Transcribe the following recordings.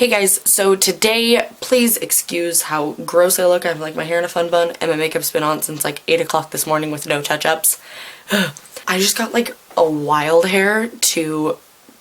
Hey guys, so today, please excuse how gross I look. I have like my hair in a fun bun and my makeup's been on since like 8 o'clock this morning with no touch-ups. I just got like a wild hair to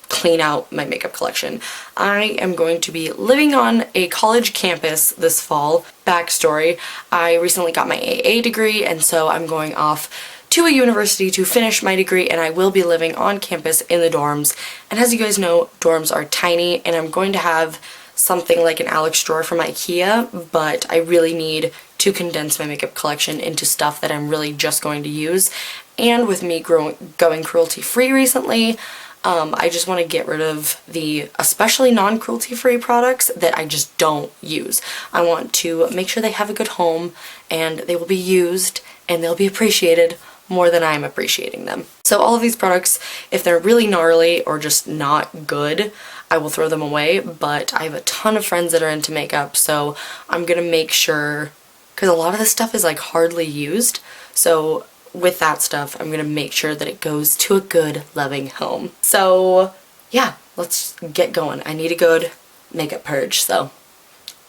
clean out my makeup collection. I am going to be living on a college campus this fall. Backstory, I recently got my AA degree and so I'm going off to a university to finish my degree, and I will be living on campus in the dorms. And as you guys know, dorms are tiny, and I'm going to have something like an Alex drawer from IKEA, but I really need to condense my makeup collection into stuff that I'm really just going to use. And with me going cruelty-free recently, I just want to get rid of the especially non-cruelty-free products that I just don't use. I want to make sure they have a good home and they will be used and they'll be appreciated more than I'm appreciating them. So all of these products, if they're really gnarly or just not good, I will throw them away, but I have a ton of friends that are into makeup, so I'm gonna make sure, because a lot of this stuff is like hardly used, so with that stuff, I'm gonna make sure that it goes to a good, loving home. So yeah, let's get going. I need a good makeup purge, so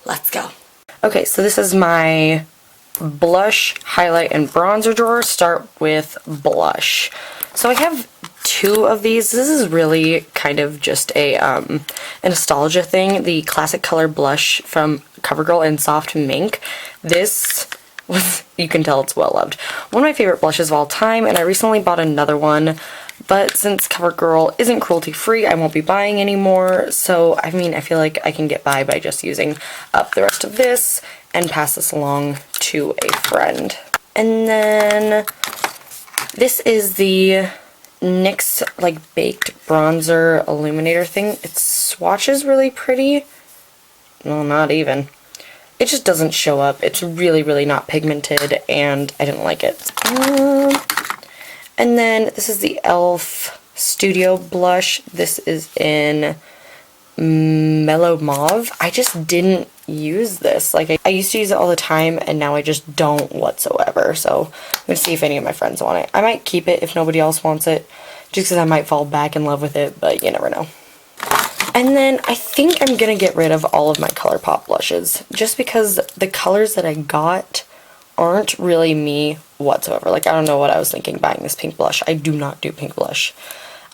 let's go. Okay, so this is my blush, highlight, and bronzer drawer. Start with blush. So I have two of these. This is really kind of just a nostalgia thing. The Classic Color blush from CoverGirl in Soft Mink. This was, you can tell it's well loved. One of my favorite blushes of all time, and I recently bought another one, but since CoverGirl isn't cruelty free, I won't be buying anymore. So I mean, I feel like I can get by just using up the rest of this and pass this along to a friend. And then this is the NYX like baked bronzer illuminator thing. It swatches really pretty. Well, not even. It just doesn't show up. It's really, really not pigmented and I didn't like it. And then this is the e.l.f. Studio Blush. This is in Mellow Mauve. I just didn't use this. Like, I used to use it all the time and now I just don't whatsoever. So I'm gonna see if any of my friends want it. I might keep it if nobody else wants it, just because I might fall back in love with it, but you never know. And then I think I'm gonna get rid of all of my ColourPop blushes, just because the colors that I got aren't really me whatsoever. Like, I don't know what I was thinking buying this pink blush. I do not do pink blush.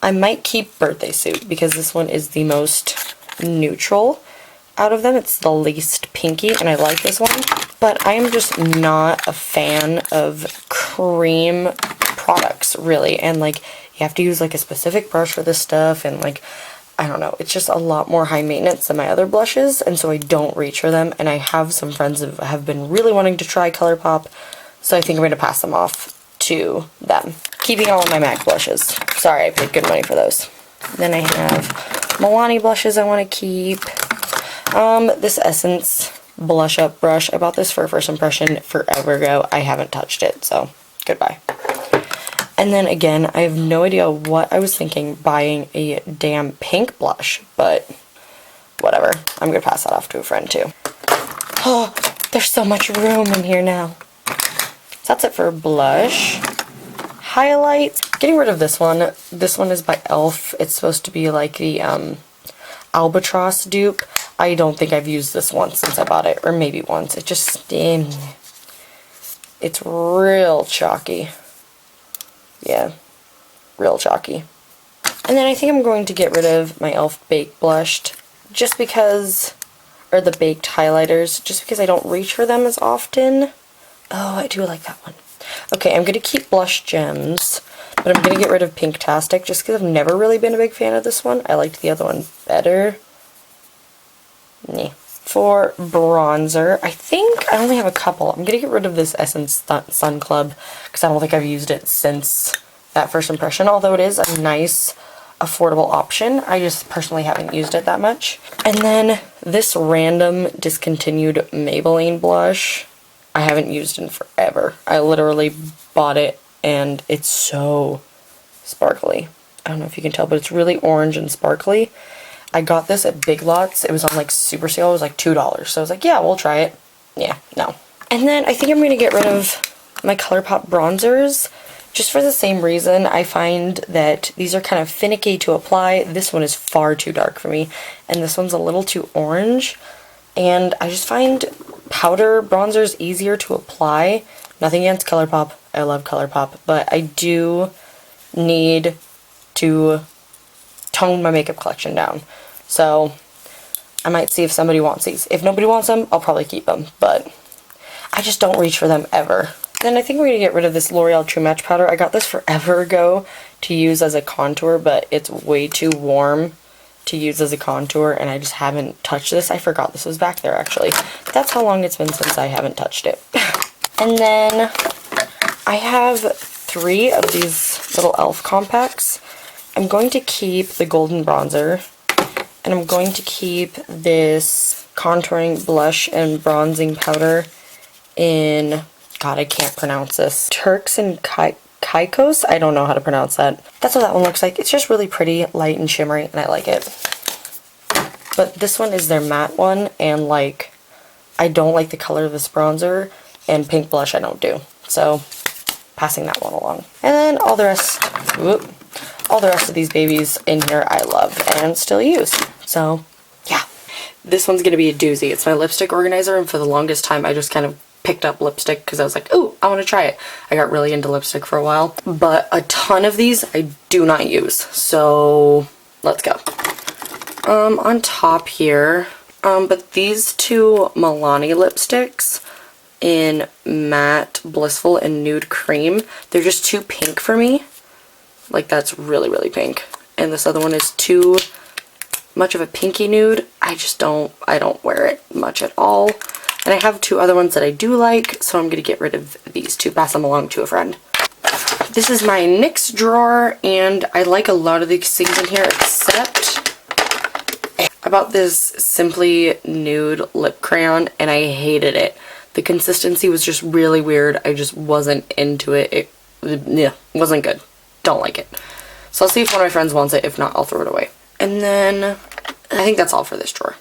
I might keep Birthday Suit because this one is the most neutral out of them. It's the least pinky and I like this one, but I am just not a fan of cream products really, and like you have to use like a specific brush for this stuff, and like I don't know, it's just a lot more high maintenance than my other blushes, and so I don't reach for them. And I have some friends that have been really wanting to try ColourPop, so I think I'm going to pass them off to them. Keeping all of my MAC blushes. Sorry, I paid good money for those. Then I have Milani blushes I want to keep. This Essence Blush Up brush. I bought this for First Impression forever ago. I haven't touched it, so goodbye. And then again, I have no idea what I was thinking buying a damn pink blush, but whatever. I'm going to pass that off to a friend too. Oh, there's so much room in here now. So that's it for blush. Highlight. Getting rid of this one. This one is by e.l.f. It's supposed to be like the Albatross dupe. I don't think I've used this once since I bought it, or maybe once. It just, it's real chalky. Yeah, real chalky. And then I think I'm going to get rid of my e.l.f. Baked Blushed, just because, or the Baked Highlighters, just because I don't reach for them as often. Oh, I do like that one. Okay, I'm going to keep Blush Gems, but I'm going to get rid of Pinktastic, just because I've never really been a big fan of this one. I liked the other one better. Nah. For bronzer, I think I only have a couple. I'm going to get rid of this Essence Sun Club, because I don't think I've used it since that First Impression, although it is a nice, affordable option. I just personally haven't used it that much. And then this random discontinued Maybelline blush, I haven't used in forever. I literally bought it, and it's so sparkly. I don't know if you can tell, but it's really orange and sparkly. I got this at Big Lots. It was on like super sale. It was like $2. So I was like, yeah, we'll try it. Yeah, no. And then I think I'm going to get rid of my ColourPop bronzers, just for the same reason. I find that these are kind of finicky to apply. This one is far too dark for me, and this one's a little too orange. And I just find powder bronzers easier to apply. Nothing against ColourPop. I love ColourPop, but I do need to tone my makeup collection down. So I might see if somebody wants these. If nobody wants them, I'll probably keep them, but I just don't reach for them ever. Then I think we're going to get rid of this L'Oreal True Match powder. I got this forever ago to use as a contour, but it's way too warm to use as a contour, and I just haven't touched this. I forgot this was back there, actually. That's how long it's been since I haven't touched it. And then I have 3 of these little e.l.f. compacts. I'm going to keep the golden bronzer, and I'm going to keep this contouring blush and bronzing powder in, God, I can't pronounce this, Turks and Caicos? I don't know how to pronounce that. That's what that one looks like. It's just really pretty, light and shimmery, and I like it. But this one is their matte one, and like, I don't like the color of this bronzer, and pink blush I don't do. So, passing that one along. And then all the rest, all the rest of these babies in here I love and still use. So, yeah. This one's gonna be a doozy. It's my lipstick organizer, and for the longest time I just kind of picked up lipstick because I was like, oh, I want to try it. I got really into lipstick for a while, but a ton of these I do not use. So let's go. On top here, but these 2 Milani lipsticks in Matte, Blissful, and Nude Cream, they're just too pink for me. Like, that's really, really pink. And this other one is too much of a pinky nude. I don't wear it much at all. And I have 2 other ones that I do like, so I'm going to get rid of these 2, pass them along to a friend. This is my NYX drawer, and I like a lot of these things in here, except I bought this Simply Nude lip crayon, and I hated it. The consistency was just really weird. I just wasn't into it. It wasn't good. Don't like it. So I'll see if one of my friends wants it. If not, I'll throw it away. And then I think that's all for this drawer.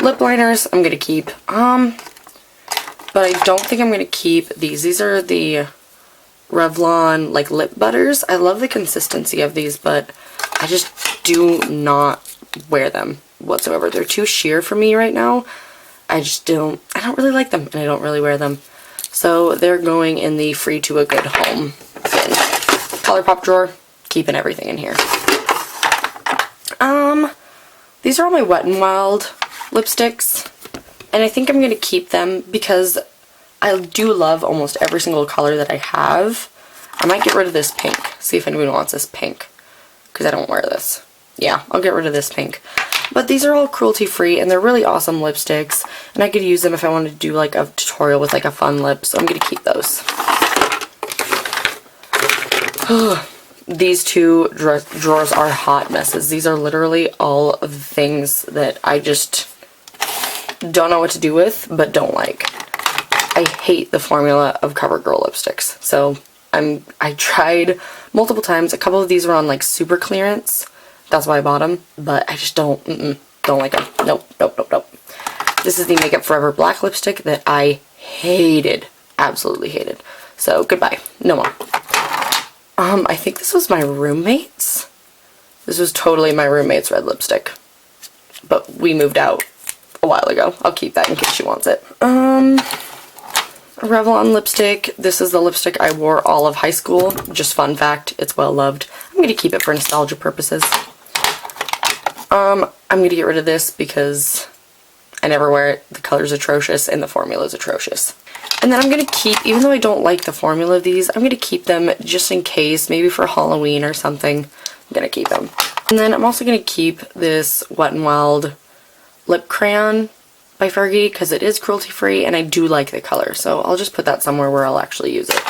Lip liners I'm gonna keep, but I don't think I'm gonna keep these. These are the Revlon like lip butters. I love the consistency of these, but I just do not wear them whatsoever. They're too sheer for me right now. I don't really like them, and I don't really wear them. So they're going in the free to a good home bin. ColourPop drawer, keeping everything in here. These are all my Wet n Wild lipsticks, and I think I'm going to keep them because I do love almost every single color that I have. I might get rid of this pink, see if anyone wants this pink, because I don't wear this. Yeah, I'll get rid of this pink. But these are all cruelty free, and they're really awesome lipsticks, and I could use them if I wanted to do like a tutorial with like a fun lip, so I'm going to keep those. These 2 drawers are hot messes. These are literally all of the things that I just don't know what to do with, but don't like. I hate the formula of CoverGirl lipsticks. So I tried multiple times. A couple of these were on like super clearance. That's why I bought them, but I just don't like them. Nope. This is the Makeup Forever black lipstick that I hated. Absolutely hated. So goodbye. No more. I think this was my roommate's. This was totally my roommate's red lipstick. But we moved out a while ago. I'll keep that in case she wants it. A Revlon lipstick. This is the lipstick I wore all of high school. Just fun fact, it's well loved. I'm going to keep it for nostalgia purposes. I'm going to get rid of this because I never wear it. The color's atrocious and the formula is atrocious. And then I'm going to keep, even though I don't like the formula of these, I'm going to keep them just in case, maybe for Halloween or something. I'm going to keep them. And then I'm also going to keep this Wet n Wild lip crayon by Fergie because it is cruelty free and I do like the color. So I'll just put that somewhere where I'll actually use it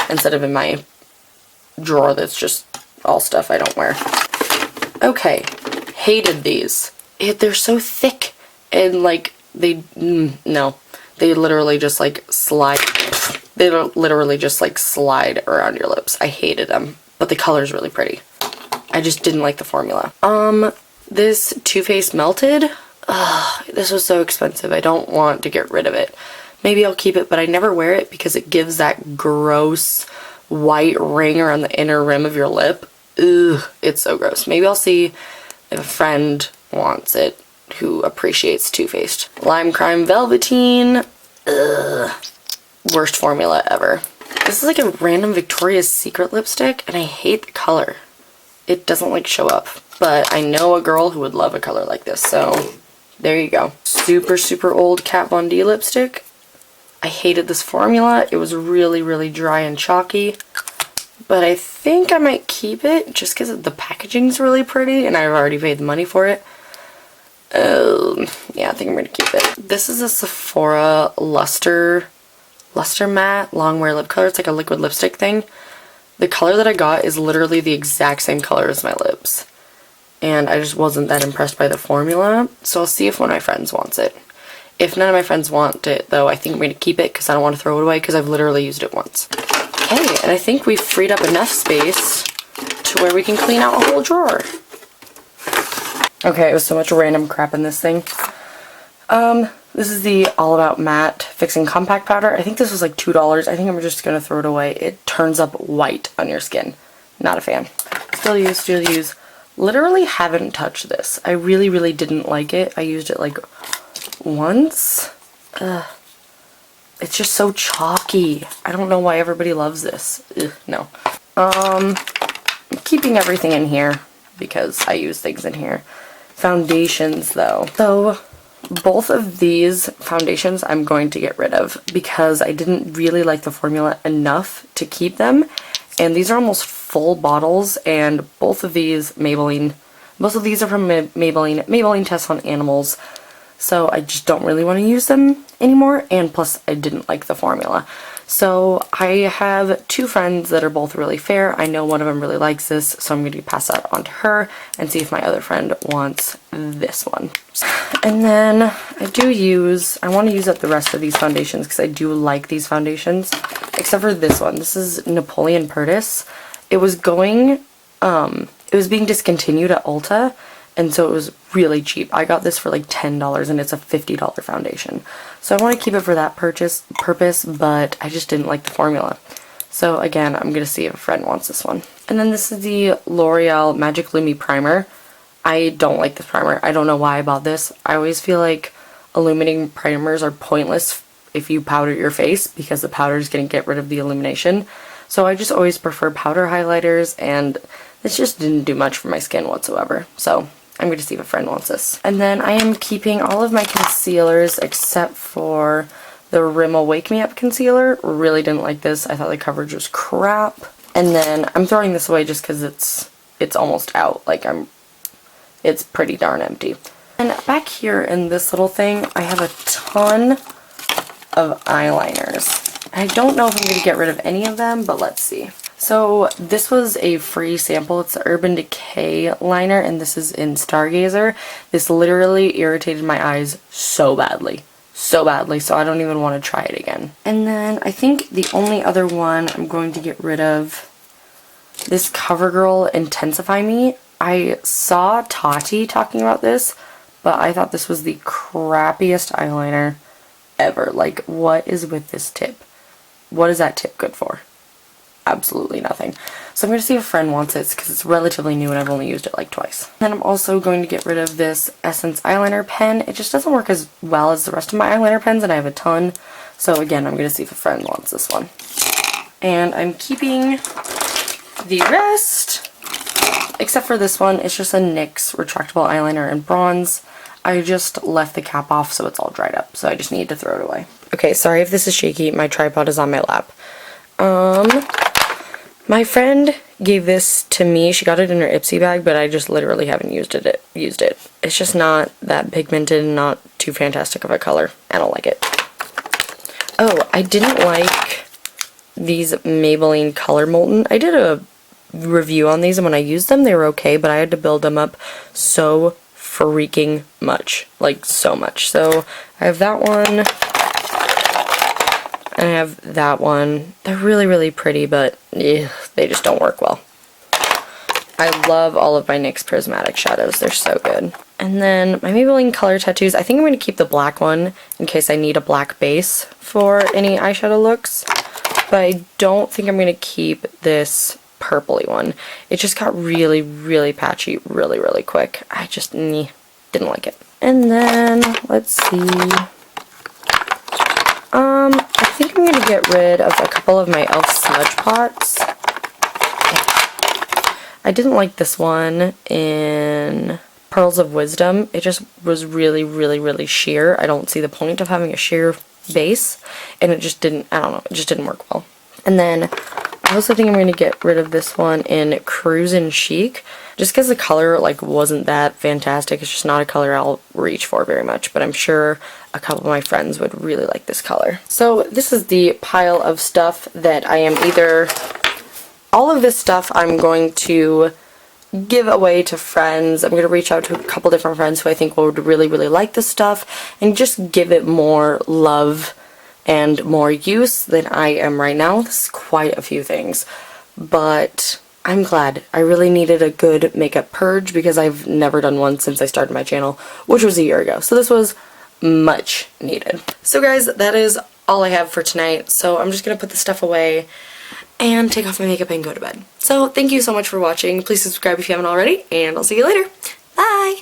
instead of in my drawer that's just all stuff I don't wear. Okay, hated these. They're so thick and like no. They literally just like slide. They literally just like slide around your lips. I hated them, but the color's really pretty. I just didn't like the formula. This Too Faced Melted. This was so expensive. I don't want to get rid of it, maybe I'll keep it, but I never wear it because it gives that gross white ring around the inner rim of your lip. Ugh, it's so gross. Maybe I'll see if a friend wants it who appreciates Too Faced. Lime Crime Velveteen. Ugh. Worst formula ever. This is like a random Victoria's Secret lipstick, and I hate the color. It doesn't like show up, but I know a girl who would love a color like this, so there you go. Super, super old Kat Von D lipstick. I hated this formula. It was really, really dry and chalky, but I think I might keep it just because the packaging's really pretty, and I've already paid the money for it. Yeah, I think I'm gonna keep it. This is a Sephora Luster Matte Long Wear Lip Color. It's like a liquid lipstick thing. The color that I got is literally the exact same color as my lips. And I just wasn't that impressed by the formula. So I'll see if one of my friends wants it. If none of my friends want it, though, I think I'm going to keep it because I don't want to throw it away because I've literally used it once. Okay, and I think we've freed up enough space to where we can clean out a whole drawer. Okay, it was so much random crap in this thing. This is the All About Matte Fixing Compact Powder. I think this was like $2. I think I'm just going to throw it away. It turns up white on your skin. Not a fan. Still use. Literally haven't touched this. I really, really didn't like it. I used it like once. It's just so chalky. I don't know why everybody loves this. No. I'm keeping everything in here because I use things in here. Foundations though. So both of these foundations I'm going to get rid of because I didn't really like the formula enough to keep them. And these are almost full bottles, and both of these are from Maybelline Tests on Animals. So I just don't really want to use them anymore, and plus I didn't like the formula. So I have two friends that are both really fair. I know one of them really likes this, so I'm going to pass that on to her and see if my other friend wants this one. And then I want to use up the rest of these foundations because I do like these foundations, except for this one. This is Napoleon Perdis. It was being discontinued at Ulta, and so it was really cheap. I got this for like $10 and it's a $50 foundation. So I want to keep it for that purpose, but I just didn't like the formula. So again, I'm going to see if a friend wants this one. And then this is the L'Oreal Magic Lumi Primer. I don't like this primer. I don't know why I bought this. I always feel like illuminating primers are pointless if you powder your face because the powder is going to get rid of the illumination. So I just always prefer powder highlighters, and this just didn't do much for my skin whatsoever. So I'm going to see if a friend wants this. And then I am keeping all of my concealers except for the Rimmel Wake Me Up concealer. Really didn't like this. I thought the coverage was crap. And then I'm throwing this away just because it's almost out. Like it's pretty darn empty. And back here in this little thing, I have a ton of eyeliners. I don't know if I'm going to get rid of any of them, but let's see. So this was a free sample. It's the Urban Decay liner, and this is in Stargazer. This literally irritated my eyes so badly, so I don't even want to try it again. And then I think the only other one I'm going to get rid of, this CoverGirl Intensify Me. I saw Tati talking about this, but I thought this was the crappiest eyeliner ever. Like, what is with this tip? What is that tip good for? Absolutely nothing. So I'm going to see if a friend wants it because it's relatively new and I've only used it like twice. Then I'm also going to get rid of this Essence eyeliner pen. It just doesn't work as well as the rest of my eyeliner pens, and I have a ton. So again, I'm going to see if a friend wants this one. And I'm keeping the rest, except for this one. It's just a NYX retractable eyeliner in bronze. I just left the cap off so it's all dried up, so I just need to throw it away. Okay, sorry if this is shaky. My tripod is on my lap. My friend gave this to me. She got it in her Ipsy bag, but I just literally haven't used it. It's just not that pigmented and not too fantastic of a color. I don't like it. Oh, I didn't like these Maybelline Color Molten. I did a review on these, and when I used them, they were okay, but I had to build them up so freaking much. Like, so much. So, I have that one, and I have that one. They're really, really pretty, but they just don't work well. I love all of my NYX Prismatic shadows. They're so good. And then my Maybelline color tattoos, I think I'm going to keep the black one in case I need a black base for any eyeshadow looks. But I don't think I'm going to keep this purpley one. It just got really, really patchy really, really quick. I just didn't like it. And then, let's see. I think I'm going to get rid of a couple of my e.l.f. smudge pots. I didn't like this one in Pearls of Wisdom. It just was really, really, really sheer. I don't see the point of having a sheer base, and it just didn't, I don't know, it just didn't work well. And then I also think I'm going to get rid of this one in Cruisin' Chic, just because the color like wasn't that fantastic. It's just not a color I'll reach for very much, but I'm sure a couple of my friends would really like this color. So this is the pile of stuff that I am either, all of this stuff I'm going to give away to friends. I'm going to reach out to a couple different friends who I think would really, really like this stuff and just give it more love and more use than I am right now. This is quite a few things, but I'm glad. I really needed a good makeup purge because I've never done one since I started my channel, which was a year ago. So this was much needed. So guys, that is all I have for tonight. So I'm just going to put the stuff away and take off my makeup and go to bed. So thank you so much for watching. Please subscribe if you haven't already, and I'll see you later. Bye!